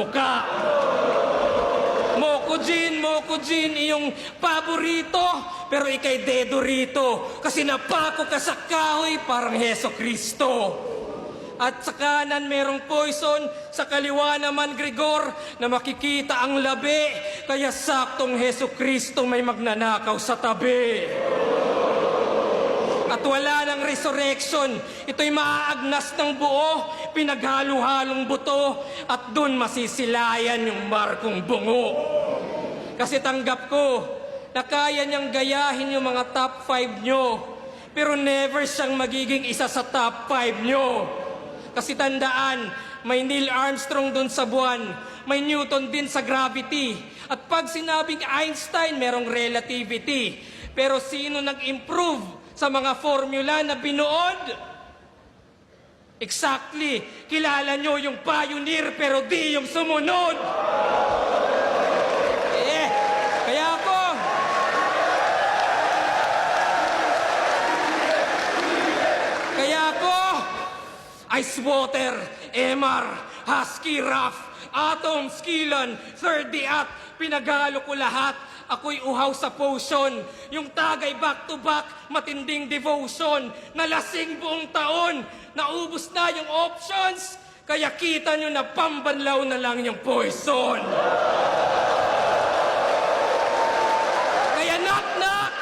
ka. Moko Jin, iyong paborito, pero ikay dedo rito. Kasi napako ka sa kahoy parang Heso Kristo. At sa kanan merong poison, sa kaliwa naman Gregor, na makikita ang labi. Kaya saktong Heso Kristo may magnanakaw sa tabi. At wala ng resurrection, ito'y maaagnas ng buo, pinaghalo-halong buto, at dun masisilayan yung markong bungo. Kasi tanggap ko na kaya niyang gayahin yung mga top 5 nyo, pero never siyang magiging isa sa top 5 nyo. Kasi tandaan, may Neil Armstrong dun sa buwan, may Newton din sa gravity. At pag sinabing Einstein, merong relativity. Pero sino nag-improve sa mga formula na binuod? Exactly, kilala nyo yung pioneer pero di yung sumunod. Kaya ako, ice water, MR, husky, rough, atom, skilan, 3D at pinaghalo ko lahat. Ako'y uhaw sa potion, yung tagay back-to-back, matinding devotion, nalasing buong taon, naubos na yung options, kaya kita nyo na pambanlaw na lang yung poison. Kaya knock-knock!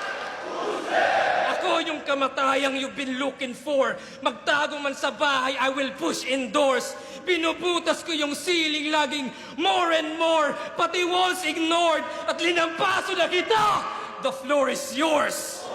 Ako yung kamatayang you've been looking for. Magtago man sa bahay, I will push indoors. Binubutas ko yung ceiling laging more and more, pati walls ignored, at linampaso na kita. The floor is yours.